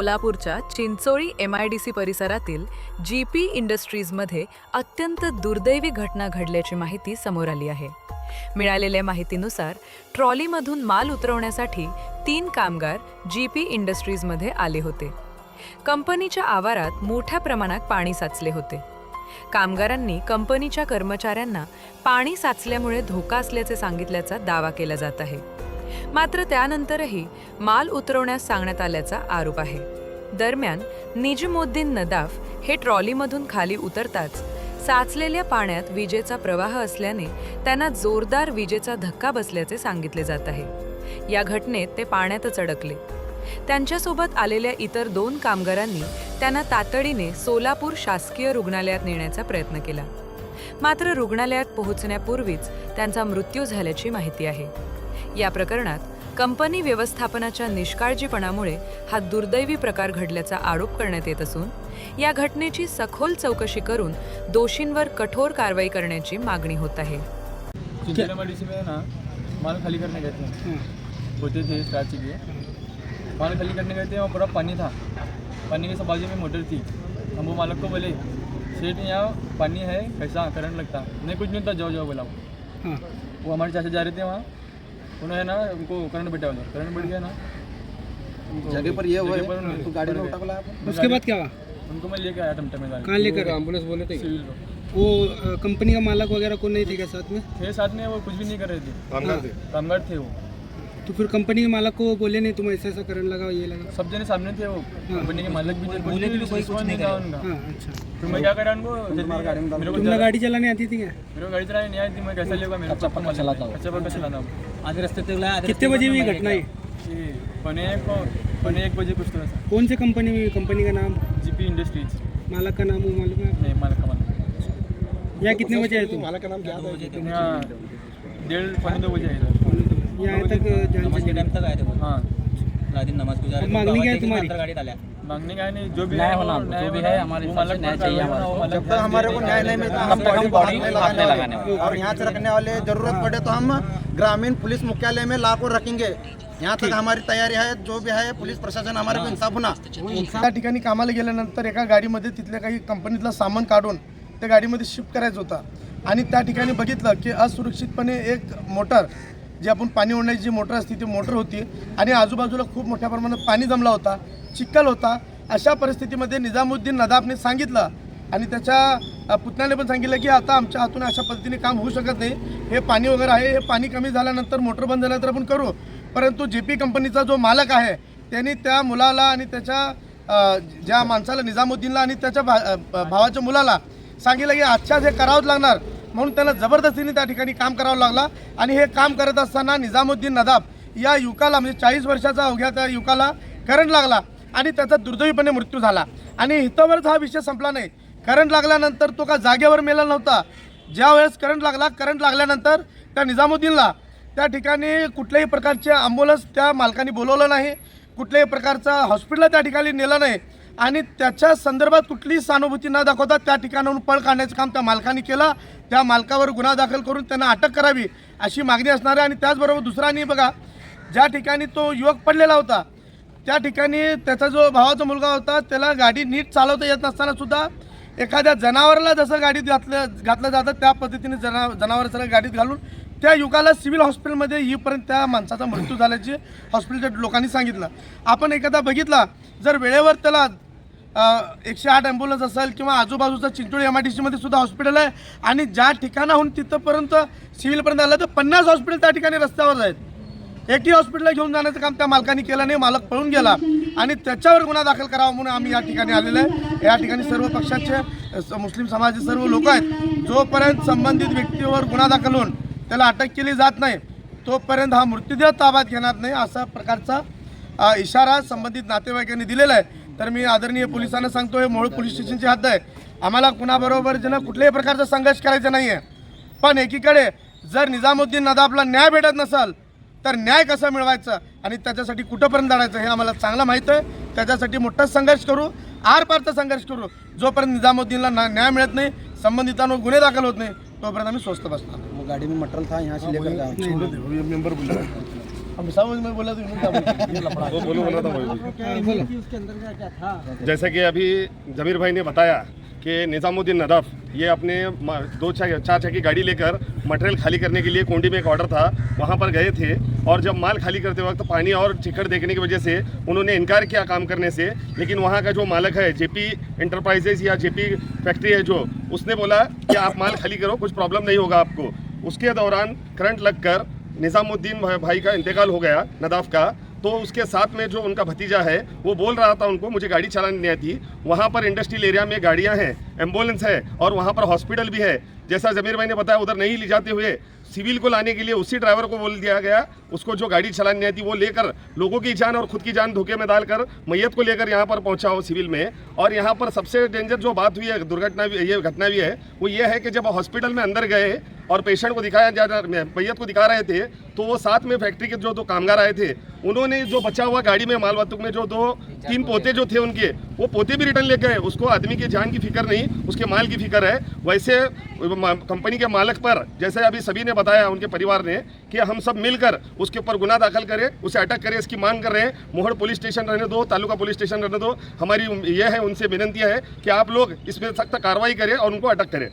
सोलापूरच्या चिंचोळी MIDC परिसरातील GP इंडस्ट्रीजमध्ये अत्यंत दुर्दैवी घटना घडल्याची माहिती समोर आली आहे। मिळालेल्या माहितीनुसार ट्रॉलीमधून माल उतरवण्यासाठी 3 कामगार GP इंडस्ट्रीजमध्ये आले होते। कंपनीच्या आवारात मोठ्या प्रमाणात पाणी साचले होते। कामगारांनी कंपनीच्या कर्मचाऱ्यांना पाणी साचल्यामुळे धोका असल्याचे सांगितल्याचा दावा केला जात आहे। मात्र त्यानंतरही माल उतरवण्यास सांगण्यात आल्याचा आरोप आहे। दरम्यान निजमुद्दीन नदाफ हे ट्रॉलीमधून खाली उतरताच साचलेल्या पाण्यात विजेचा प्रवाह असल्याने त्यांना जोरदार विजेचा धक्का बसल्याचे सांगितले जात आहे। या घटनेत ते पाण्यातच अडकले। त्यांच्यासोबत आलेल्या इतर 2 कामगारांनी त्यांना तातडीने सोलापूर शासकीय रुग्णालयात नेण्याचा प्रयत्न केला। मात्र रुग्णालयात पोहोचण्यापूर्वीच त्यांचा मृत्यू झाल्याची माहिती आहे। या प्रकरणात कंपनी व्यवस्थापनाच्या निष्काळजीपणामुळे हा दुर्दैवी प्रकार घडल्याचा आरोप करण्यात येत असून या घटनेची सखोल चौकशी करून दोषींवर कठोर कारवाई करण्याची मागणी होत आहे। MIDC में ना माल खाली करने गए थे, होते थे स्टार्च के माल खाली करने गए थे। वहाँ पूरा पानी था, पानी के सब बाजू में मोटर थी। हम वो मालक को बोले सेठ यहाँ पानी है, कैसा करंट लगता नहीं, कुछ नहीं था, जाओ जाओ बोला। वो हमारे चाचा जा रहे थे वहाँ, उन्होंने ना उनको करंट बैठा हुआ, करंट बैठ गया ना जगह पर ये हुआ है, तो गाड़ी में उठा के लाया। उसके बाद क्या हुआ? उनको मैं लेकर आया टमटम में। कहाँ लेकर? एम्बुलेंस बोले थे। सिविल वो कंपनी का मालक वगैरह को नहीं थे क्या साथ में? थे साथ में, वो कुछ भी नहीं कर रहे थे, कामगार थे वो। तो फिर कंपनी के मालक को बोले नहीं तुम ऐसा ऐसा करंट लगाओ, ये लगा? सब जने सामने थे, वो कंपनी के मालिक भी थे, बोले भी कोई नहीं था उनका। हाँ अच्छा। तो मैं क्या करा उनको, मेरे को तुमने गाड़ी चलाने आती थी क्या? मेरे को गाड़ी चलाने नहीं आती, मैं कैसे लेगा, मेरा चप्पल चलाता हूँ, अच्छा पर चलाता हूँ। आधे रास्ते तक लाया। कितने बजे हुई घटना है? पौने 1 बजे कुछ तो ऐसा। कौन से कंपनी में? कंपनी का नाम? GP industries. मालक का नाम वो मालूम है? नहीं, मालक का मालूम। यहाँ कितने बजे आए तुम? मालक का नाम क्या था? यहाँ 1:30 2 बजे आए थे। यहाँ तक नमाज के टाइम तक आए थे वो। हाँ, रात दिन नमाज गुजारे। मांगनी क्या है तुम्हारी? अंदर गाड़ी डाला। मांगने का नहीं, जो भी न्याय है होना, जो भी है हमारे हिसाब से न्याय चाहिए हमारे। जब तक हमारे को न्याय नहीं मिलता हम तब तक हम बॉडी हाथ नहीं लगाने वाले और यहाँ से रखने वाले, जरूरत पड़े तो हम ग्रामीण पुलिस मुख्यालय में लाखों रखेंगे। यहाँ तक हमारी तयारी आहे, जो भी आहे पोलीस प्रशासन आम्हाला इन्साफ होणार। त्या ठिकाणी कामाला गेल्यानंतर एका गाडीमध्ये तिथल्या काही कंपनीतलं सामान काढून त्या गाडीमध्ये शिफ्ट करायचं होता आणि त्या ठिकाणी बघितलं की असुरक्षितपणे एक मोटर, जी आपण पाणी ओढण्याची जी मोटर असते ती मोटर होती आणि आजूबाजूला खूप मोठ्या प्रमाणात पाणी जमला होता, चिखल होता। अशा परिस्थितीमध्ये निजामुद्दीन नदाफने सांगितलं आणि त्याच्या पुतण्याने पण सांगितलं की आता आमच्या हातून अशा पद्धतीने काम होऊ शकत नाही, हे पाणी वगैरे आहे, हे पाणी कमी झाल्यानंतर मोटर बंद झाल्यानंतर आपण करू। परंतु GP कंपनीचा जो मालक आहे त्यांनी त्या मुलाला आणि त्याच्या ज्या माणसाला निजामुद्दीनला आणि त्याच्या भावाच्या मुलाला सांगितलं की आजच्याच हे करावंच लागणार, म्हणून त्यांना जबरदस्तीने त्या ठिकाणी काम करावं लागला। आणि हे काम करत असताना निजामुद्दीन नदाफ या युवकाला, म्हणजे 40 वर्षाचा अवघ्या त्या युवकाला करंट लागला आणि त्याचा दुर्दैवीपणे मृत्यू झाला। आणि इथंवरच हा विषय संपला नाही। करंट लागल्यानंतर तो का जागेवर मेला नव्हता, ज्या वेळेस करंट लागल्यानंतर त्या निजामुद्दीनला त्या ठिकाणी कुठल्याही प्रकारचे ॲम्ब्युलन्स त्या मालकाने बोलवलं नाही, कुठल्याही प्रकारचा हॉस्पिटलला त्या ठिकाणी नेलं नाही आणि त्याच्या संदर्भात कुठलीही सहानुभूती न दाखवता त्या ठिकाणाहून पळ काढण्याचं काम त्या मालकाने केलं। त्या मालकावर गुन्हा दाखल करून त्यांना अटक करावी अशी मागणी असणार आहे। आणि त्याचबरोबर दुसऱ्यानी बघा, ज्या ठिकाणी तो युवक पडलेला होता त्या ठिकाणी त्याचा जो भावाचा मुलगा होता त्याला गाडी नीट चालवता येत नसताना सुद्धा एखाद्या जनावराला जसं गाडीत घातलं जातं त्या पद्धतीने जनावराला गाडीत घालून त्या युवकाला सिव्हिल हॉस्पिटलमध्ये येईपर्यंत त्या माणसाचा मृत्यू झाल्याचे हॉस्पिटलच्या लोकांनी सांगितलं। आपण एखादा बघितला, जर वेळेवर त्याला 108 ॲम्ब्युलन्स असेल किंवा आजूबाजूचा चिंचोळी MIDC मध्ये सुद्धा हॉस्पिटल आहे आणि ज्या ठिकाणाहून तिथंपर्यंत सिव्हिलपर्यंत आलं तर 50 हॉस्पिटल त्या ठिकाणी रस्त्यावर आहेत। एकही हॉस्पिटलला घेऊन जाण्याचं काम त्या मालकाने केलं नाही, मालक पळून गेला आणि त्याच्यावर गुन्हा दाखल करावा म्हणून आम्ही या ठिकाणी आलेलो आहे। या ठिकाणी सर्व पक्षाचे, मुस्लिम समाजाचे सर्व लोक आहेत, जोपर्यंत संबंधित व्यक्तीवर गुन्हा दाखल होऊन त्याला अटक केली जात नाही तोपर्यंत हा मृत्यूदेह ताब्यात घेणार नाही असा प्रकारचा इशारा संबंधित नातेवाईकांनी दिलेला आहे। तर मी आदरणीय पोलिसांना सांगतो, हे मोहोळ पोलीस स्टेशनची हद्द आहे, आम्हाला कुणाबरोबर कुठल्याही प्रकारचा संघर्ष करायचा नाही आहे। पण एकीकडे जर निजामुद्दीन नदाफला न्याय भेटत नसेल तर न्याय कसा मिळवायचा आणि त्याच्यासाठी कुठंपर्यंत लढायचं हे आम्हाला चांगलं माहीत आहे। त्याच्यासाठी मोठा संघर्ष करू, आरपारचा संघर्ष करू। जोपर्यंत निजामुद्दीनला न्याय मिळत नाही, संबंधितांवर गुन्हे दाखल होत नाही, तोपर्यंत आम्ही स्वस्थ बसणार। गाड़ी में मटेरियल था, यहाँ से लेकर गया। हम समझ में बोला तो इन्होंने क्या बोला? ये लफड़ा है। वो बोलूँ बोला था वही। उसके अंदर क्या था? जैसा कि अभी जमीर भाई ने बताया कि निज़ामुद्दीन नदफ ये अपने 4 चक्की गाड़ी लेकर मटेरियल खाली करने के लिए कोंडी में एक ऑर्डर था, वहाँ पर गए थे और जब माल खाली करते वक्त पानी और चिकड़ देखने की वजह से उन्होंने इनकार किया काम करने से। लेकिन वहाँ का जो मालक है जेपी इंटरप्राइजेज या जेपी फैक्ट्री है जो, उसने बोला कि आप माल खाली करो, कुछ प्रॉब्लम नहीं होगा आपको। उसके दौरान करंट लगकर निज़ामुद्दीन भाई का इंतकाल हो गया नदाफ का। तो उसके साथ में जो उनका भतीजा है वो बोल रहा था उनको मुझे गाड़ी चलानी नहीं आती। वहाँ पर इंडस्ट्रियल एरिया में गाड़ियाँ हैं, एम्बुलेंस है और वहाँ पर हॉस्पिटल भी है। जैसा जमीर भाई ने बताया उधर नहीं ले जाते हुए सिविल को लाने के लिए उसी ड्राइवर को बोल दिया गया, उसको जो गाड़ी चलानी नहीं आती वो लेकर लोगों की जान और खुद की जान धोखे में डालकर मैयत को लेकर यहाँ पर पहुँचा हो सिविल में। और यहाँ पर सबसे डेंजर जो बात हुई है, दुर्घटना भी ये घटना भी है, वो ये है कि जब हॉस्पिटल में अंदर गए और पेशेंट को दिखाया जा मैयत को दिखा रहे थे तो वो साथ में फैक्ट्री के जो 2 कामगार आए थे उन्होंने जो बचा हुआ गाड़ी में माल वाहतूक में जो 2-3 पोते जो थे उनके, वो पोते भी रिटर्न ले गए। उसको आदमी की जान की फिक्र नहीं, उसके माल की फिक्र है। वैसे कंपनी के मालिक पर जैसे अभी सभी ने बताया उनके परिवार ने कि हम सब मिलकर उसके ऊपर गुनाह दाखिल करें, उसे अटक करें, इसकी मांग कर रहे हैं। मोहड़ पुलिस स्टेशन रहने दो, तालुका पुलिस स्टेशन रहने दो, हमारी यह है उनसे विनती है कि आप लोग इसमें सख्त कार्रवाई करें और उनको अटक करें।